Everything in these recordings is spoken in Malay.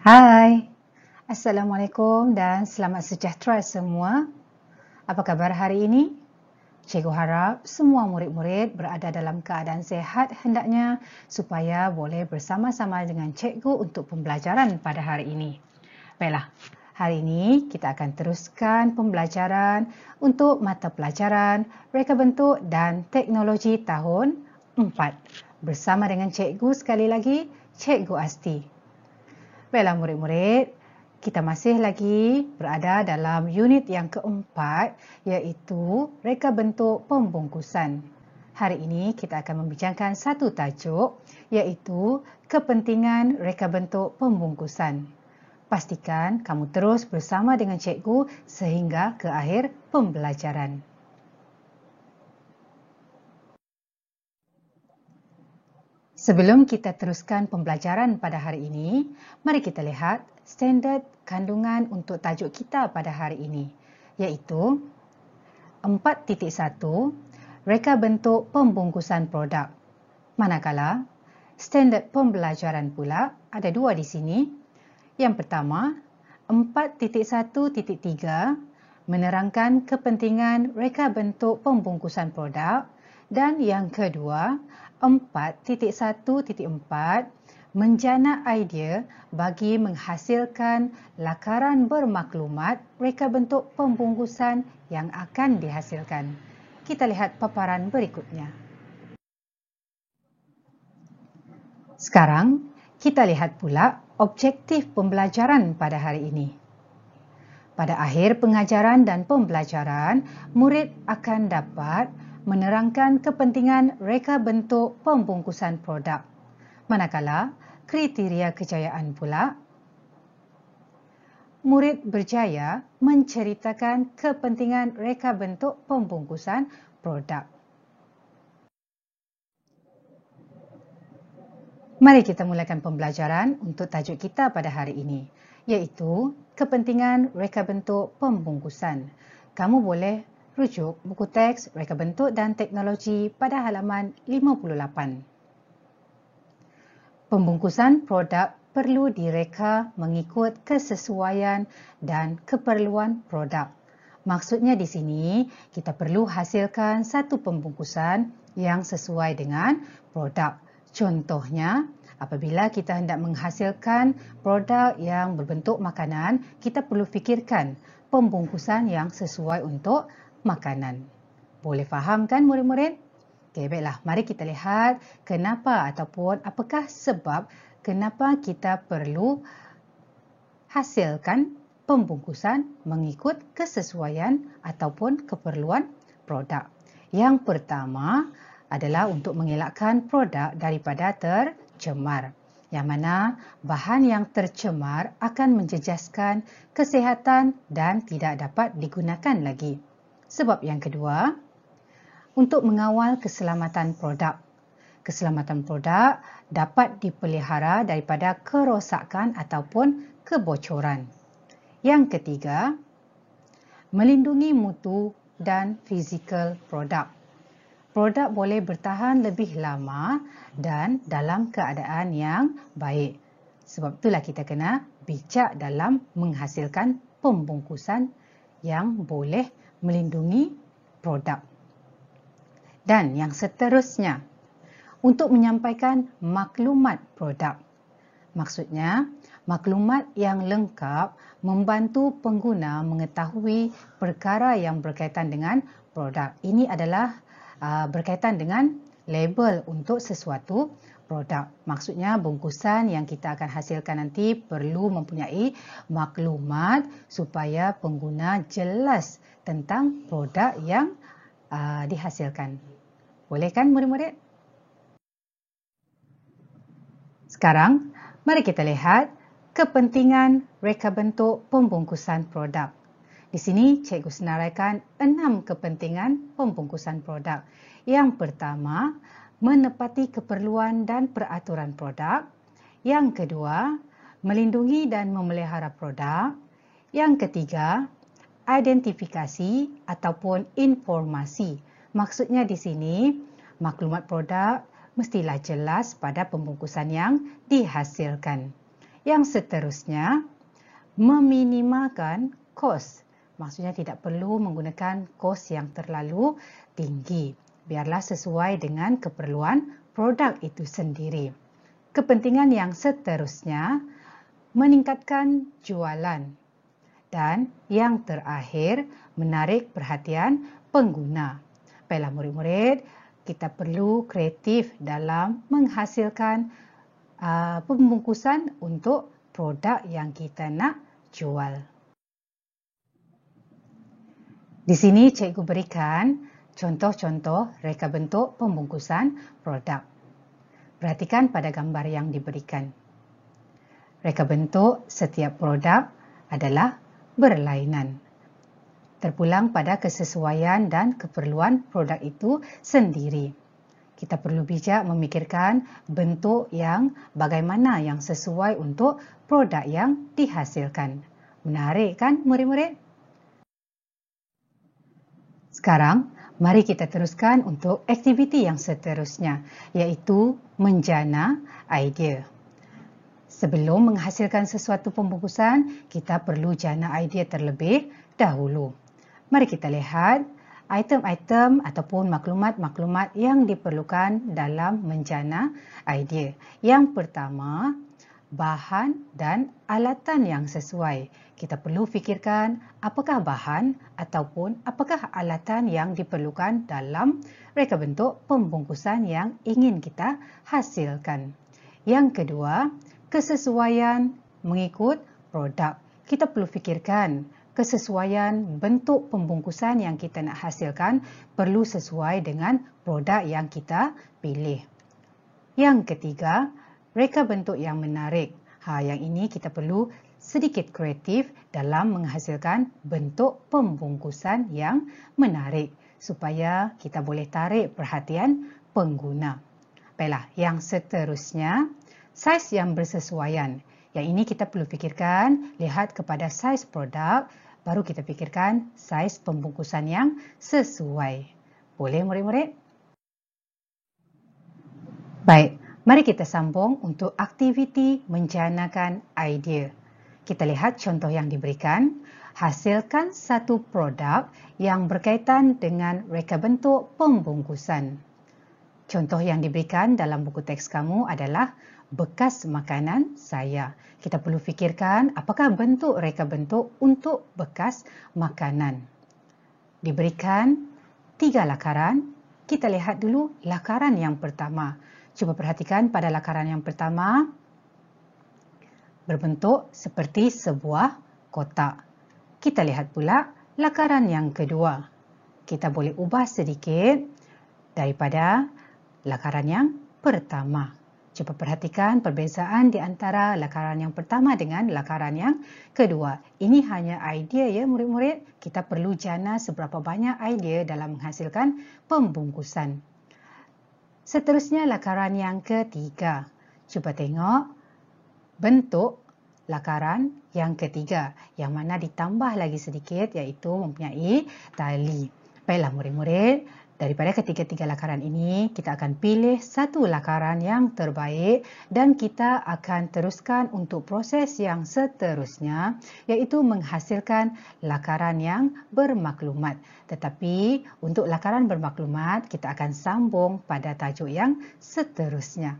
Hai, Assalamualaikum dan selamat sejahtera semua. Apa khabar hari ini? Cikgu harap semua murid-murid berada dalam keadaan sihat hendaknya supaya boleh bersama-sama dengan cikgu untuk pembelajaran pada hari ini. Baiklah, hari ini kita akan teruskan pembelajaran untuk mata pelajaran Reka Bentuk dan Teknologi tahun 4 bersama dengan cikgu sekali lagi, Cikgu Asti. Baiklah murid-murid, kita masih lagi berada dalam unit yang keempat iaitu reka bentuk pembungkusan. Hari ini kita akan membincangkan satu tajuk iaitu kepentingan reka bentuk pembungkusan. Pastikan kamu terus bersama dengan cikgu sehingga ke akhir pembelajaran. Sebelum kita teruskan pembelajaran pada hari ini, mari kita lihat standard kandungan untuk tajuk kita pada hari ini, iaitu 4.1 Reka bentuk pembungkusan produk. Manakala, standard pembelajaran pula ada dua di sini. Yang pertama, 4.1.3 menerangkan kepentingan reka bentuk pembungkusan produk, dan yang kedua, 4.1.4 menjana idea bagi menghasilkan lakaran bermaklumat reka bentuk pembungkusan yang akan dihasilkan. Kita lihat paparan berikutnya. Sekarang, kita lihat pula objektif pembelajaran pada hari ini. Pada akhir pengajaran dan pembelajaran, murid akan dapat menerangkan kepentingan reka bentuk pembungkusan produk. Manakala, kriteria kejayaan pula, murid berjaya menceritakan kepentingan reka bentuk pembungkusan produk. Mari kita mulakan pembelajaran untuk tajuk kita pada hari ini, iaitu kepentingan reka bentuk pembungkusan. Kamu boleh rujuk buku teks Reka Bentuk dan Teknologi pada halaman 58. Pembungkusan produk perlu direka mengikut kesesuaian dan keperluan produk. Maksudnya di sini, kita perlu hasilkan satu pembungkusan yang sesuai dengan produk. Contohnya, apabila kita hendak menghasilkan produk yang berbentuk makanan, kita perlu fikirkan pembungkusan yang sesuai untuk makanan. Boleh faham kan murid-murid? Okey, baiklah. Mari kita lihat kenapa ataupun apakah sebab kenapa kita perlu hasilkan pembungkusan mengikut kesesuaian ataupun keperluan produk. Yang pertama adalah untuk mengelakkan produk daripada tercemar, yang mana bahan yang tercemar akan menjejaskan kesihatan dan tidak dapat digunakan lagi. Sebab yang kedua, untuk mengawal keselamatan produk. Keselamatan produk dapat dipelihara daripada kerosakan ataupun kebocoran. Yang ketiga, melindungi mutu dan fizikal produk. Produk boleh bertahan lebih lama dan dalam keadaan yang baik. Sebab itulah kita kena bijak dalam menghasilkan pembungkusan yang boleh melindungi produk. Dan yang seterusnya, untuk menyampaikan maklumat produk. Maksudnya, maklumat yang lengkap membantu pengguna mengetahui perkara yang berkaitan dengan produk. Ini adalah berkaitan dengan label untuk sesuatu produk. Maksudnya bungkusan yang kita akan hasilkan nanti perlu mempunyai maklumat supaya pengguna jelas tentang produk yang dihasilkan. Boleh kan murid-murid? Sekarang, mari kita lihat kepentingan reka bentuk pembungkusan produk. Di sini, cikgu senaraikan 6 kepentingan pembungkusan produk. Yang pertama, menepati keperluan dan peraturan produk. Yang kedua, melindungi dan memelihara produk. Yang ketiga, identifikasi ataupun informasi. Maksudnya di sini, maklumat produk mestilah jelas pada pembungkusan yang dihasilkan. Yang seterusnya, meminimalkan kos. Maksudnya tidak perlu menggunakan kos yang terlalu tinggi. Biarlah sesuai dengan keperluan produk itu sendiri. Kepentingan yang seterusnya, meningkatkan jualan. Dan yang terakhir, menarik perhatian pengguna. Baiklah murid-murid, kita perlu kreatif dalam menghasilkan pembungkusan untuk produk yang kita nak jual. Di sini cikgu berikan contoh-contoh reka bentuk pembungkusan produk. Perhatikan pada gambar yang diberikan. Reka bentuk setiap produk adalah berlainan. Terpulang pada kesesuaian dan keperluan produk itu sendiri. Kita perlu bijak memikirkan bentuk yang bagaimana yang sesuai untuk produk yang dihasilkan. Menarik kan murid-murid? Sekarang, mari kita teruskan untuk aktiviti yang seterusnya, iaitu menjana idea. Sebelum menghasilkan sesuatu pembungkusan, kita perlu jana idea terlebih dahulu. Mari kita lihat item-item ataupun maklumat-maklumat yang diperlukan dalam menjana idea. Yang pertama, bahan dan alatan yang sesuai. Kita perlu fikirkan apakah bahan ataupun apakah alatan yang diperlukan dalam reka bentuk pembungkusan yang ingin kita hasilkan. Yang kedua, kesesuaian mengikut produk. Kita perlu fikirkan kesesuaian bentuk pembungkusan yang kita nak hasilkan perlu sesuai dengan produk yang kita pilih. Yang ketiga, reka bentuk yang menarik. Yang ini kita perlu sedikit kreatif dalam menghasilkan bentuk pembungkusan yang menarik supaya kita boleh tarik perhatian pengguna. Baiklah, yang seterusnya, saiz yang bersesuaian. Yang ini kita perlu fikirkan, lihat kepada saiz produk, baru kita fikirkan saiz pembungkusan yang sesuai. Boleh murid-murid? Baik, mari kita sambung untuk aktiviti menjanakan idea. Kita lihat contoh yang diberikan. Hasilkan satu produk yang berkaitan dengan reka bentuk pembungkusan. Contoh yang diberikan dalam buku teks kamu adalah bekas makanan saya. Kita perlu fikirkan apakah bentuk reka bentuk untuk bekas makanan. Diberikan 3 lakaran. Kita lihat dulu lakaran yang pertama. Cuba perhatikan pada lakaran yang pertama, berbentuk seperti sebuah kotak. Kita lihat pula lakaran yang kedua. Kita boleh ubah sedikit daripada lakaran yang pertama. Cuba perhatikan perbezaan di antara lakaran yang pertama dengan lakaran yang kedua. Ini hanya idea ya murid-murid. Kita perlu jana seberapa banyak idea dalam menghasilkan pembungkusan. Seterusnya lakaran yang ketiga. Cuba tengok bentuk lakaran yang ketiga yang mana ditambah lagi sedikit iaitu mempunyai tali. Baiklah murid-murid, daripada ketiga-tiga lakaran ini kita akan pilih satu lakaran yang terbaik dan kita akan teruskan untuk proses yang seterusnya iaitu menghasilkan lakaran yang bermaklumat. Tetapi untuk lakaran bermaklumat kita akan sambung pada tajuk yang seterusnya.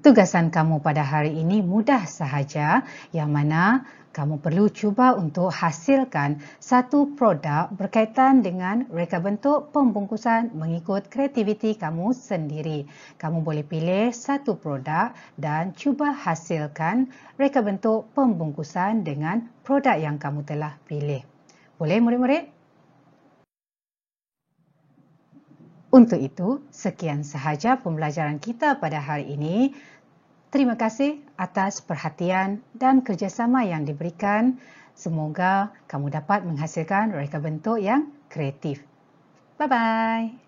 Tugasan kamu pada hari ini mudah sahaja yang mana kamu perlu cuba untuk hasilkan satu produk berkaitan dengan reka bentuk pembungkusan mengikut kreativiti kamu sendiri. Kamu boleh pilih satu produk dan cuba hasilkan reka bentuk pembungkusan dengan produk yang kamu telah pilih. Boleh murid-murid? Untuk itu, sekian sahaja pembelajaran kita pada hari ini. Terima kasih atas perhatian dan kerjasama yang diberikan. Semoga kamu dapat menghasilkan reka bentuk yang kreatif. Bye-bye.